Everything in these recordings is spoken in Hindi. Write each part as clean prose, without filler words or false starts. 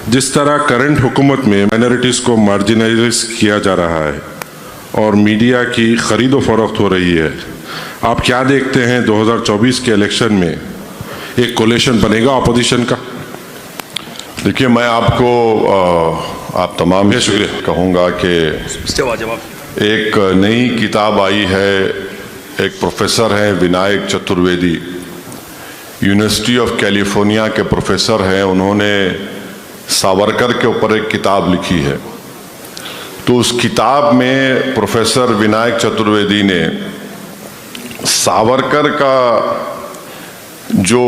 जिस तरह करंट हुकूमत में माइनॉरिटीज़ को मार्जिनलाइज किया जा रहा है और मीडिया की खरीदो फरोख्त हो रही है, आप क्या देखते हैं 2024 के इलेक्शन में एक कोलिशन बनेगा अपोजिशन का? देखिए, मैं आपको आप तमाम शुक्रिया कहूँगा कि एक नई किताब आई है, एक प्रोफेसर हैं Vinayak Chaturvedi, University of California के प्रोफेसर हैं। उन्होंने सावरकर के ऊपर एक किताब लिखी है। तो उस किताब में प्रोफेसर विनायक चतुर्वेदी ने सावरकर का जो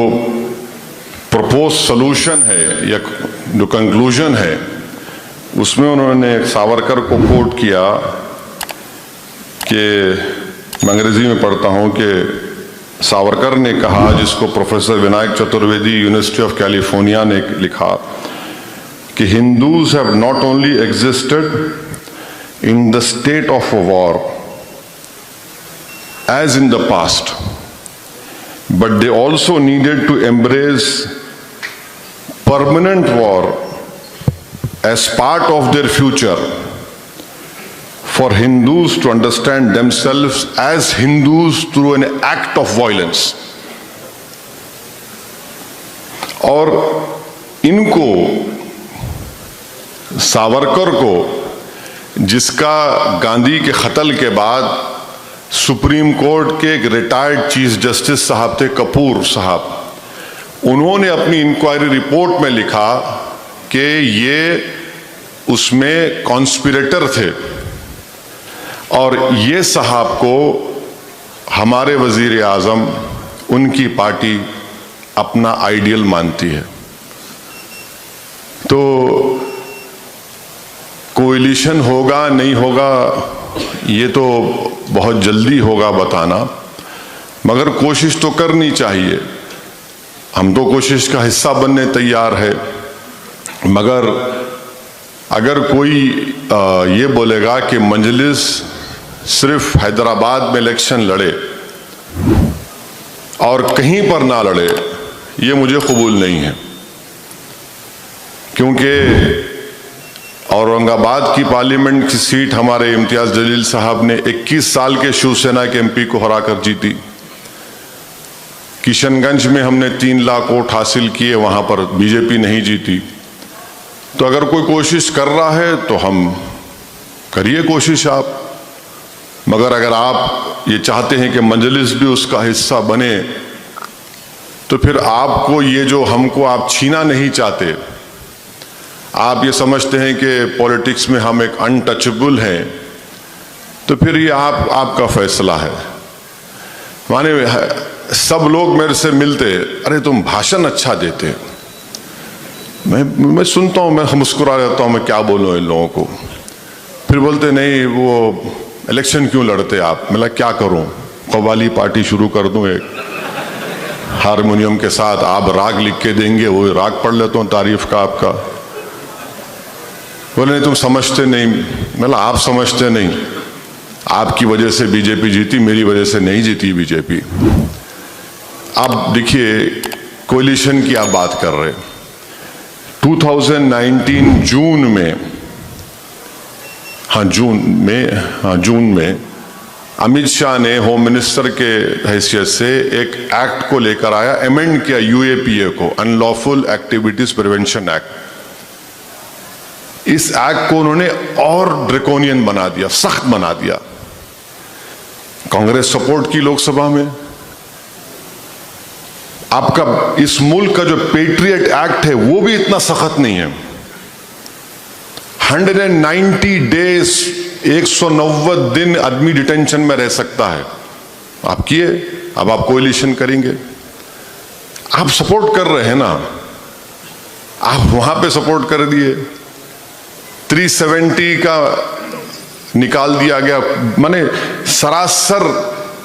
प्रपोज सॉल्यूशन है या जो कंक्लूजन है, उसमें उन्होंने सावरकर को कोट किया कि मैं अंग्रेजी में पढ़ता हूं कि सावरकर ने कहा, जिसको professor Vinayak Chaturvedi University of California ने लिखा, कि Hindus have not only existed in the state of war as in the past, but they also needed to embrace permanent war as part of their future, for Hindus to understand themselves as Hindus through an act of violence. और इनको, सावरकर को, जिसका गांधी के कत्ल के बाद सुप्रीम कोर्ट के एक रिटायर्ड चीफ जस्टिस साहब थे, कपूर साहब, उन्होंने अपनी इंक्वायरी रिपोर्ट में लिखा कि ये उसमें कॉन्स्पिरेटर थे और ये साहब को हमारे वजीर आज़म, उनकी पार्टी अपना आइडियल मानती है। तो कोएलिशन होगा नहीं होगा ये तो बहुत जल्दी होगा बताना, मगर कोशिश तो करनी चाहिए। हम तो कोशिश का हिस्सा बनने तैयार है, मगर अगर कोई ये बोलेगा कि मजलिस सिर्फ हैदराबाद में इलेक्शन लड़े और कहीं पर ना लड़े, ये मुझे कबूल नहीं है। क्योंकि औरंगाबाद की पार्लियामेंट की सीट हमारे इम्तियाज जलील साहब ने 21 साल के शिवसेना के एमपी को हराकर जीती। किशनगंज में हमने 3 लाख वोट हासिल किए, वहां पर बीजेपी नहीं जीती। तो अगर कोई कोशिश कर रहा है तो हम करिए कोशिश आप, मगर अगर आप ये चाहते हैं कि मजलिस भी उसका हिस्सा बने, तो फिर आपको ये जो हमको आप छीना नहीं चाहते, आप ये समझते हैं कि पॉलिटिक्स में हम एक अनटचेबल हैं, तो फिर ये आपका फैसला है। माने सब लोग मेरे से मिलते, अरे तुम भाषण अच्छा देते, मैं सुनता हूँ, मैं मुस्कुरा रहता हूँ, मैं क्या बोलूँ इन लोगों को। फिर बोलते नहीं वो इलेक्शन क्यों लड़ते आप? मैं क्या करूँ, कव्वाली पार्टी शुरू कर दूँ एक हारमोनियम के साथ, आप राग लिख के देंगे, वो राग पढ़ लेता हूँ तारीफ का आपका। बोले नहीं तुम समझते नहीं। मैं आप समझते नहीं, आपकी वजह से बीजेपी जीती, मेरी वजह से नहीं जीती बीजेपी। आप देखिए, कोलिशन की आप बात कर रहे, 2019 जून में अमित शाह ने होम मिनिस्टर के हैसियत से एक एक्ट को लेकर आया, अमेंड किया यूएपीए को, अनलॉफुल एक्टिविटीज प्रिवेंशन एक्ट। इस एक्ट को उन्होंने और ड्रैकोनियन बना दिया, सख्त बना दिया। कांग्रेस सपोर्ट की लोकसभा में। आपका इस मुल्क का जो पेट्रियट एक्ट है वो भी इतना सख्त नहीं है। 190 डेज, 190 दिन आदमी डिटेंशन में रह सकता है। आप किए, अब आप कोएलिशन करेंगे, आप सपोर्ट कर रहे हैं ना, आप वहां पे सपोर्ट कर दिए। 370 का निकाल दिया गया, माने सरासर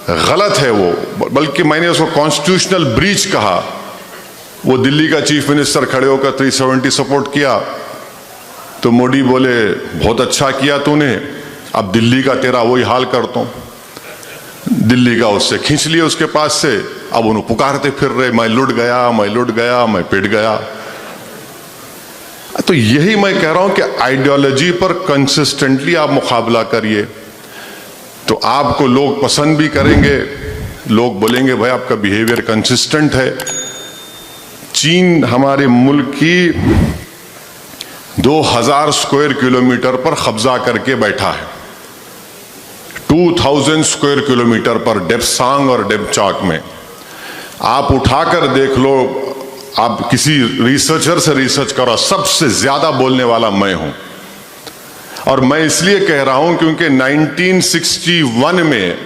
गलत है वो, बल्कि मैंने उसको कॉन्स्टिट्यूशनल ब्रीच कहा। वो दिल्ली का चीफ मिनिस्टर खड़े होकर 370 सपोर्ट किया, तो मोदी बोले बहुत अच्छा किया तूने, अब दिल्ली का तेरा वही हाल करता हूं। दिल्ली का उससे खींच लिया उसके पास से, अब उन्हें पुकारते फिर रहे, मैं लुट गया, मैं लुट गया, मैं पिट गया। तो यही मैं कह रहा हूं कि आइडियोलॉजी पर कंसिस्टेंटली आप मुकाबला करिए, तो आपको लोग पसंद भी करेंगे, लोग बोलेंगे भाई आपका बिहेवियर कंसिस्टेंट है। चीन हमारे मुल्क की 2000 स्क्वायर किलोमीटर पर कब्जा करके बैठा है, 2000 स्क्वायर किलोमीटर पर डेप्सांग और डेपचाक में। आप उठाकर देख लो, आप किसी रिसर्चर से रिसर्च करो, सबसे ज्यादा बोलने वाला मैं हूं। और मैं इसलिए कह रहा हूं क्योंकि 1961 में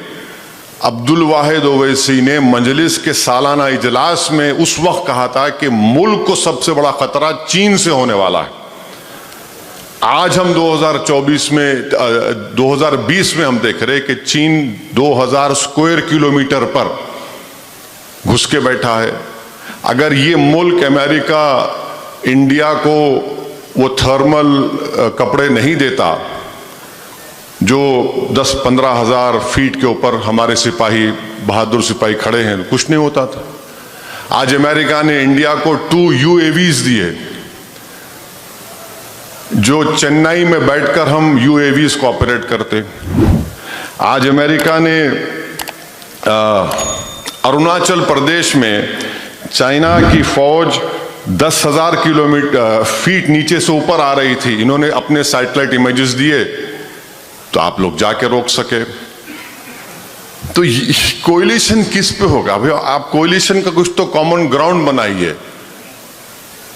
अब्दुल वाहिद ओवैसी ने मजलिस के सालाना इजलास में उस वक्त कहा था कि मुल्क को सबसे बड़ा खतरा चीन से होने वाला है। आज हम 2024 में 2020 में हम देख रहे हैं कि चीन 2000 स्क्वायर किलोमीटर पर घुस के बैठा है। अगर ये मुल्क अमेरिका इंडिया को वो थर्मल कपड़े नहीं देता जो 10-15 हजार फीट के ऊपर हमारे सिपाही, बहादुर सिपाही खड़े हैं, कुछ नहीं होता था। आज अमेरिका ने इंडिया को 2 UAVs दिए, जो चेन्नई में बैठकर हम UAVs को ऑपरेट करते। आज अमेरिका ने अरुणाचल प्रदेश में चाइना की फौज 10,000 किलोमीटर फीट नीचे से ऊपर आ रही थी, इन्होंने अपने सैटेलाइट इमेजेस दिए तो आप लोग जाके रोक सके। तो कोएलिशन किस पे होगा भाई? आप कोएलिशन का कुछ तो कॉमन ग्राउंड बनाइए।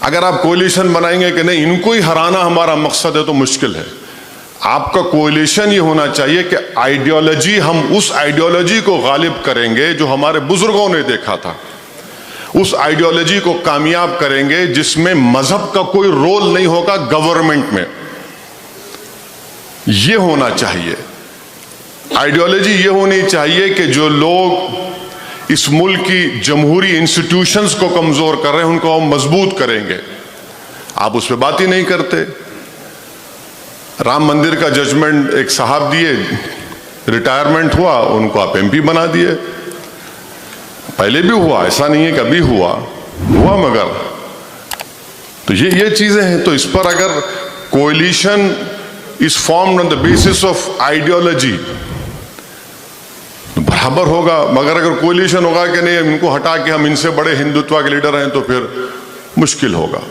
अगर आप कोएलिशन बनाएंगे कि नहीं इनको ही हराना हमारा मकसद है तो मुश्किल है। आपका कोएलिशन ये होना चाहिए कि आइडियोलॉजी, हम उस आइडियोलॉजी को गालिब करेंगे जो हमारे बुजुर्गों ने देखा था, उस आइडियोलॉजी को कामयाब करेंगे जिसमें मजहब का कोई रोल नहीं होगा गवर्नमेंट में। ये होना चाहिए आइडियोलॉजी, ये होनी चाहिए कि जो लोग इस मुल्क की जमहूरी इंस्टीट्यूशंस को कमजोर कर रहे हैं उनको हम मजबूत करेंगे। आप उस पर बात ही नहीं करते। राम मंदिर का जजमेंट एक साहब दिए, रिटायरमेंट हुआ, उनको आप MP बना दिए। पहले भी हुआ, ऐसा नहीं है कभी हुआ मगर तो ये चीजें हैं। तो इस पर अगर coalition is formed on the basis of ideology बराबर होगा, मगर अगर कोएलिशन होगा कि नहीं इनको हटा के हम इनसे बड़े हिंदुत्व के लीडर हैं तो फिर मुश्किल होगा।